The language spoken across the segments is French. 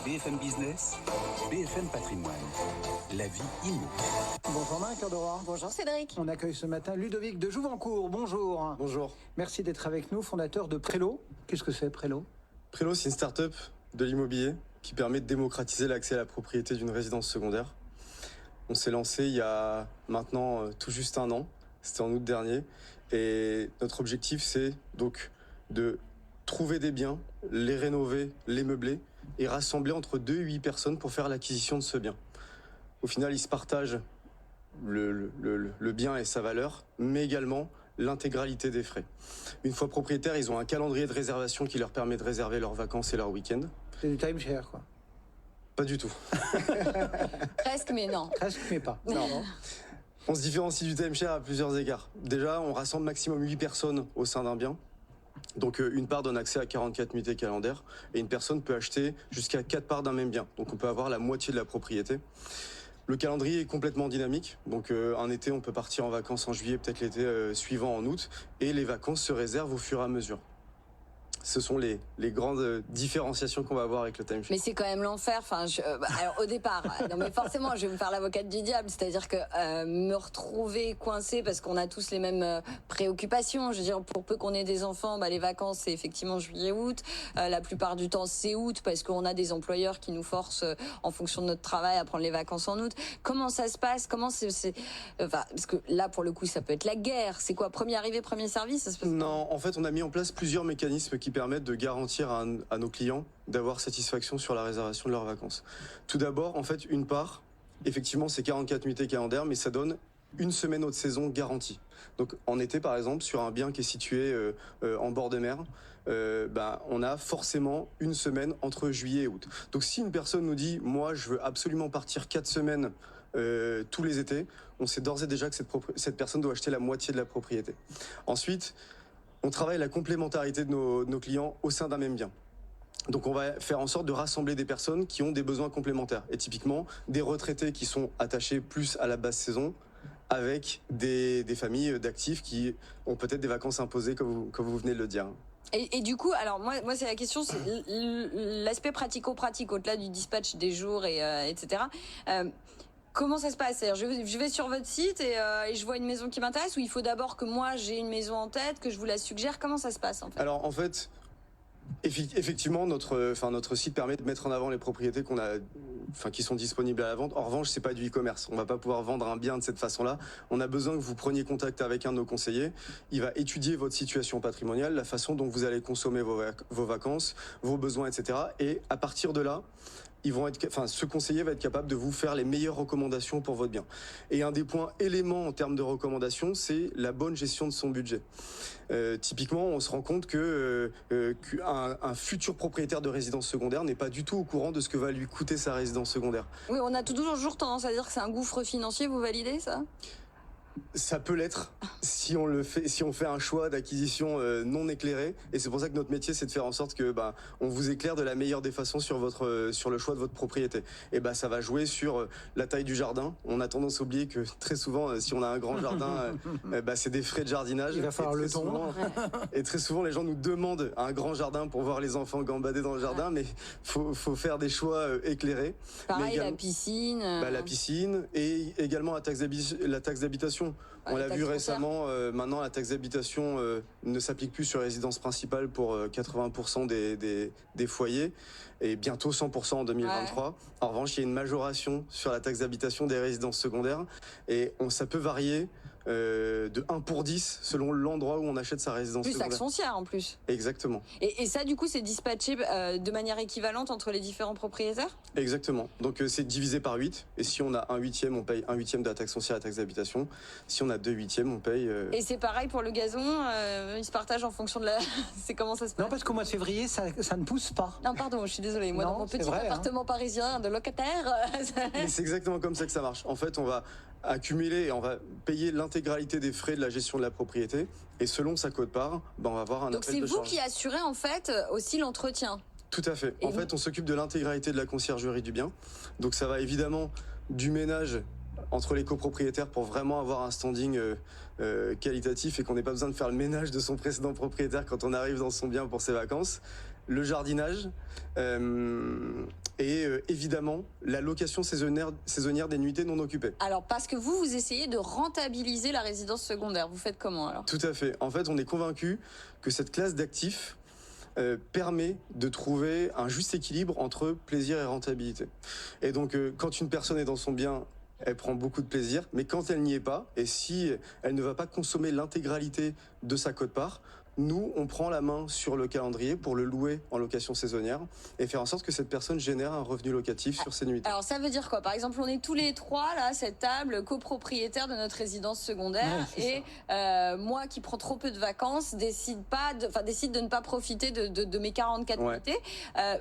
BFM Business, BFM Patrimoine, la vie immo. Bonjour Marc Andorra. Bonjour Cédric. On accueille ce matin Ludovic de Jouvencourt. Bonjour. Bonjour. Merci d'être avec nous, fondateur de Prélo. Qu'est-ce que c'est Prélo ? Prélo, c'est une start-up de l'immobilier qui permet de démocratiser l'accès à la propriété d'une résidence secondaire. On s'est lancé il y a maintenant tout juste un an, c'était en août dernier, et notre objectif c'est donc de trouver des biens, les rénover, les meubler et rassembler entre 2 et 8 personnes pour faire l'acquisition de ce bien. Au final, ils se partagent le bien et sa valeur, mais également l'intégralité des frais. Une fois propriétaires, ils ont un calendrier de réservation qui leur permet de réserver leurs vacances et leurs week-ends. C'est du timeshare, quoi. Pas du tout. Presque, mais non. Presque, mais pas. Non. On se différencie du timeshare à plusieurs égards. Déjà, on rassemble maximum 8 personnes au sein d'un bien. Donc une part donne accès à 44 nuitées calendaires et une personne peut acheter jusqu'à 4 parts d'un même bien. Donc on peut avoir la moitié de la propriété. Le calendrier est complètement dynamique, donc un été on peut partir en vacances en juillet, peut-être l'été suivant en août, et les vacances se réservent au fur et à mesure. Ce sont les grandes différenciations qu'on va avoir avec le timeshare. Mais c'est quand même l'enfer. Enfin, alors au départ, non mais forcément, je vais me faire l'avocate du diable, c'est-à-dire que me retrouver coincée parce qu'on a tous les mêmes préoccupations. Je veux dire, pour peu qu'on ait des enfants, les vacances c'est effectivement juillet-août. La plupart du temps c'est août parce qu'on a des employeurs qui nous forcent en fonction de notre travail à prendre les vacances en août. Comment ça se passe ? Comment parce que là pour le coup ça peut être la guerre. C'est quoi ? Premier arrivé, premier servi, ça se passe ? Non, en fait on a mis en place plusieurs mécanismes qui permettent de garantir à nos clients d'avoir satisfaction sur la réservation de leurs vacances. Tout d'abord, en fait, une part, effectivement, c'est 44 nuitées calendaires, mais ça donne une semaine haute saison garantie. Donc, en été, par exemple, sur un bien qui est situé en bord de mer, on a forcément une semaine entre juillet et août. Donc, si une personne nous dit, moi, je veux absolument partir 4 semaines tous les étés, on sait d'ores et déjà que cette personne doit acheter la moitié de la propriété. Ensuite, on travaille la complémentarité de nos clients au sein d'un même bien. Donc on va faire en sorte de rassembler des personnes qui ont des besoins complémentaires. Et typiquement, des retraités qui sont attachés plus à la basse saison, avec des familles d'actifs qui ont peut-être des vacances imposées, comme vous venez de le dire. Et du coup, alors moi c'est la question, c'est l'aspect pratico-pratique, au-delà du dispatch des jours, etc. Comment ça se passe ? C'est-à-dire, je vais sur votre site et je vois une maison qui m'intéresse, ou il faut d'abord que moi j'ai une maison en tête, que je vous la suggère ? Comment ça se passe en fait ? Alors en fait, effectivement, notre site permet de mettre en avant les propriétés qui sont disponibles à la vente. En revanche, c'est pas du e-commerce. On va pas pouvoir vendre un bien de cette façon-là. On a besoin que vous preniez contact avec un de nos conseillers. Il va étudier votre situation patrimoniale, la façon dont vous allez consommer vos vacances, vos besoins, etc. Et à partir de là, ce conseiller va être capable de vous faire les meilleures recommandations pour votre bien. Et un des points éléments en termes de recommandations, c'est la bonne gestion de son budget. Typiquement, on se rend compte qu'un futur propriétaire de résidence secondaire n'est pas du tout au courant de ce que va lui coûter sa résidence secondaire. Oui, on a toujours tendance à dire que c'est un gouffre financier. Vous validez ça ? Ça peut l'être si on fait un choix d'acquisition non éclairé, et c'est pour ça que notre métier c'est de faire en sorte que on vous éclaire de la meilleure des façons sur le choix de votre propriété. Et ça va jouer sur la taille du jardin. On a tendance à oublier que très souvent si on a un grand jardin, c'est des frais de jardinage. Il va falloir le tondre. Et très souvent les gens nous demandent un grand jardin pour voir les enfants gambader dans le jardin, mais faut faire des choix éclairés. Pareil, la piscine. La piscine et également la taxe d'habitation. On l'a vu récemment, maintenant la taxe d'habitation ne s'applique plus sur les résidences principales pour 80% des foyers et bientôt 100% en 2023. Ouais. En revanche, il y a une majoration sur la taxe d'habitation des résidences secondaires et ça peut varier de 1 pour 10 selon l'endroit où on achète sa résidence secondaire. Plus taxe foncière en plus. Exactement. Et ça du coup c'est dispatché de manière équivalente entre les différents propriétaires ? Exactement. Donc c'est divisé par 8 et si on a 1/8, on paye 1/8 de la taxe foncière et la taxe d'habitation. Si on a 2/8, on paye... Et c'est pareil pour le gazon, il se partage en fonction de la... c'est comment ça se passe ? Non, parce qu'au mois de février ça ne pousse pas. Non pardon, je suis désolée, moi dans mon petit appartement parisien de locataire... Mais c'est exactement comme ça que ça marche. En fait on va accumuler et on va payer l'intégralité des frais de la gestion de la propriété et selon sa quote-part, on va avoir un appel de charge. Donc c'est vous qui assurez en fait aussi l'entretien ? Tout à fait. En fait, on s'occupe de l'intégralité de la conciergerie du bien. Donc ça va évidemment du ménage entre les copropriétaires pour vraiment avoir un standing qualitatif et qu'on n'ait pas besoin de faire le ménage de son précédent propriétaire quand on arrive dans son bien pour ses vacances. Le jardinage et évidemment la location saisonnière des nuitées non occupées. Alors, parce que vous essayez de rentabiliser la résidence secondaire. Vous faites comment alors? Tout à fait. En fait, on est convaincu que cette classe d'actifs permet de trouver un juste équilibre entre plaisir et rentabilité. Et donc, quand une personne est dans son bien, elle prend beaucoup de plaisir, mais quand elle n'y est pas, et si elle ne va pas consommer l'intégralité de sa quote-part, nous, on prend la main sur le calendrier pour le louer en location saisonnière et faire en sorte que cette personne génère un revenu locatif sur ses nuitées. Alors ça veut dire quoi? Par exemple, on est tous les trois là, à cette table, copropriétaires de notre résidence secondaire, et moi qui prends trop peu de vacances, décide de ne pas profiter de mes 44 nuitées.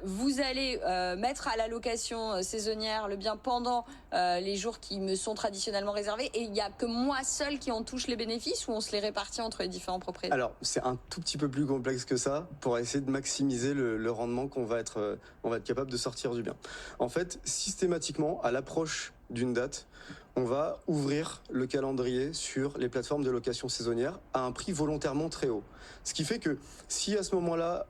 Vous allez mettre à la location saisonnière le bien pendant les jours qui me sont traditionnellement réservés, et il n'y a que moi seul qui en touche les bénéfices, ou on se les répartit entre les différents propriétaires? Alors, c'est un tout petit peu plus complexe que ça pour essayer de maximiser le rendement qu'on va être capable de sortir du bien. En fait, systématiquement, à l'approche d'une date, on va ouvrir le calendrier sur les plateformes de location saisonnière à un prix volontairement très haut. Ce qui fait que si à ce moment-là,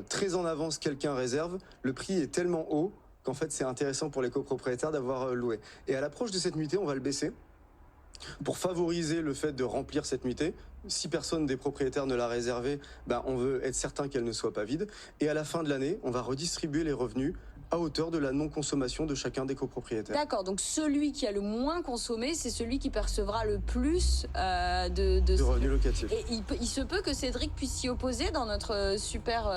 très en avance, quelqu'un réserve, le prix est tellement haut qu'en fait, c'est intéressant pour les copropriétaires d'avoir loué. Et à l'approche de cette nuitée, on va le baisser pour favoriser le fait de remplir cette nuitée. Si personne des propriétaires ne l'a réservée, on veut être certain qu'elle ne soit pas vide. Et à la fin de l'année, on va redistribuer les revenus à hauteur de la non-consommation de chacun des copropriétaires. D'accord, donc celui qui a le moins consommé, c'est celui qui percevra le plus de revenus locatifs. Et il se peut que Cédric puisse s'y opposer dans notre super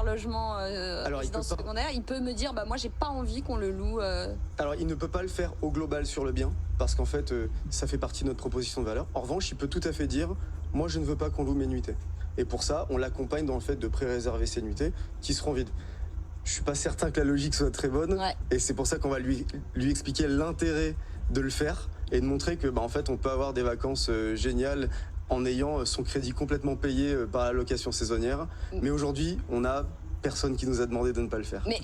logement résidence secondaire. Il peut me dire, moi j'ai pas envie qu'on le loue. Alors il ne peut pas le faire au global sur le bien, parce qu'en fait ça fait partie de notre proposition de valeur. En revanche, il peut tout à fait dire, moi je ne veux pas qu'on loue mes nuitées. Et pour ça, on l'accompagne dans le fait de pré-réserver ces nuitées qui seront vides. Je suis pas certain que la logique soit très bonne, et c'est pour ça qu'on va lui expliquer l'intérêt de le faire et de montrer que en fait on peut avoir des vacances géniales en ayant son crédit complètement payé par la location saisonnière. Mais aujourd'hui, on a personne qui nous a demandé de ne pas le faire. Mais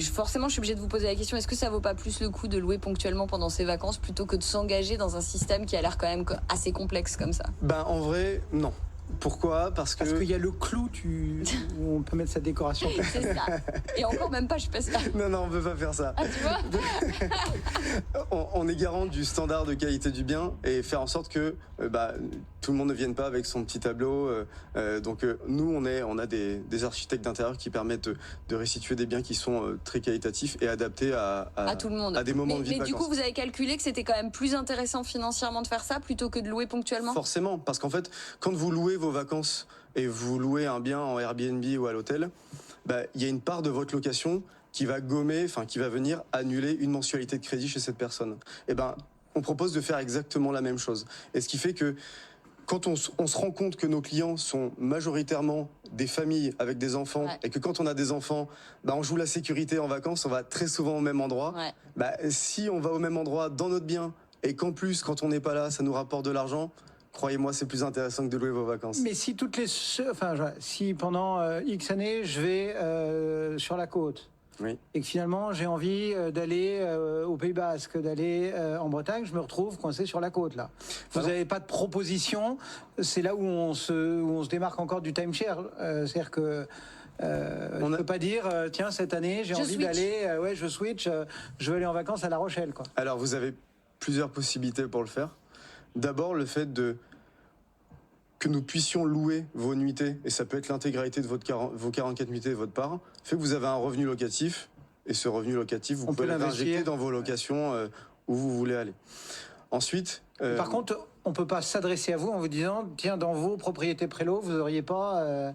forcément, je suis obligée de vous poser la question, est-ce que ça vaut pas plus le coup de louer ponctuellement pendant ses vacances plutôt que de s'engager dans un système qui a l'air quand même assez complexe comme ça? En vrai, non. Pourquoi? Parce qu'il y a le clou où on peut mettre sa décoration. C'est ça. Et encore même pas, je suis pas sûre. Non, on peut pas faire ça. Ah, tu vois? on est garant du standard de qualité du bien et faire en sorte que tout le monde ne vienne pas avec son petit tableau. Donc nous, on a des architectes d'intérieur qui permettent de restituer des biens qui sont très qualitatifs et adaptés à tout le monde. À des moments de vie de Mais du vacances. coup, vous avez calculé que c'était quand même plus intéressant financièrement de faire ça plutôt que de louer ponctuellement? Forcément, parce qu'en fait, quand vous louez vos vacances et vous louez un bien en Airbnb ou à l'hôtel, il y a une part de votre location qui va qui va venir annuler une mensualité de crédit chez cette personne. On propose de faire exactement la même chose. Et ce qui fait que quand on se rend compte que nos clients sont majoritairement des familles avec des enfants, et que quand on a des enfants, on joue la sécurité en vacances, on va très souvent au même endroit. Si on va au même endroit dans notre bien, et qu'en plus, quand on n'est pas là, ça nous rapporte de l'argent, croyez-moi, c'est plus intéressant que de louer vos vacances. Mais si si pendant X années, je vais sur la côte, et que finalement j'ai envie d'aller au Pays Basque, d'aller en Bretagne, je me retrouve coincé sur la côte là. Vous n'avez pas de proposition? C'est là où on se démarque encore du timeshare. C'est-à-dire que on ne peut pas dire tiens, cette année j'ai envie d'aller, je switch, je veux aller en vacances à La Rochelle, quoi. Alors vous avez plusieurs possibilités pour le faire. D'abord, le fait que nous puissions louer vos nuitées, et ça peut être l'intégralité de vos 44 nuitées de votre part, fait que vous avez un revenu locatif, et ce revenu locatif, vous pouvez l'injecter dans vos locations où vous voulez aller. Ensuite... Par contre, on ne peut pas s'adresser à vous en vous disant, tiens, dans vos propriétés prélo, vous n'auriez pas...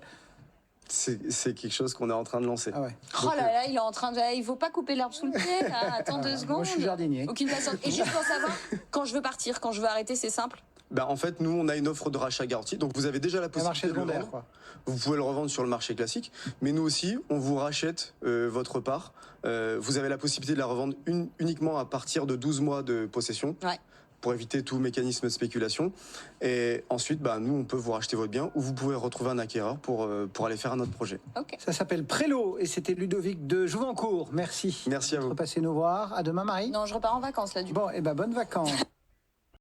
C'est quelque chose qu'on est en train de lancer. Ah ouais. Oh là là, il est en train de... Il ne faut pas couper l'herbe sous le pied, là. Attends 2 secondes. Moi, je suis jardinier. Aucune patience. Et juste pour savoir, quand je veux partir, quand je veux arrêter, c'est simple? En fait, nous, on a une offre de rachat garantie. Donc, vous avez déjà la possibilité de le secondaire, vendre. Vous pouvez le revendre sur le marché classique. Mais nous aussi, on vous rachète votre part. Vous avez la possibilité de la revendre uniquement à partir de 12 mois de possession. Pour éviter tout mécanisme de spéculation. Et ensuite, nous, on peut vous racheter votre bien ou vous pouvez retrouver un acquéreur pour aller faire un autre projet. Ça s'appelle Prélo et c'était Ludovic de Jouvencourt. Merci. Merci à vous. Repasser nous voir. À demain, Marie. Non, je repars en vacances, là, du coup. Bon, bonnes vacances.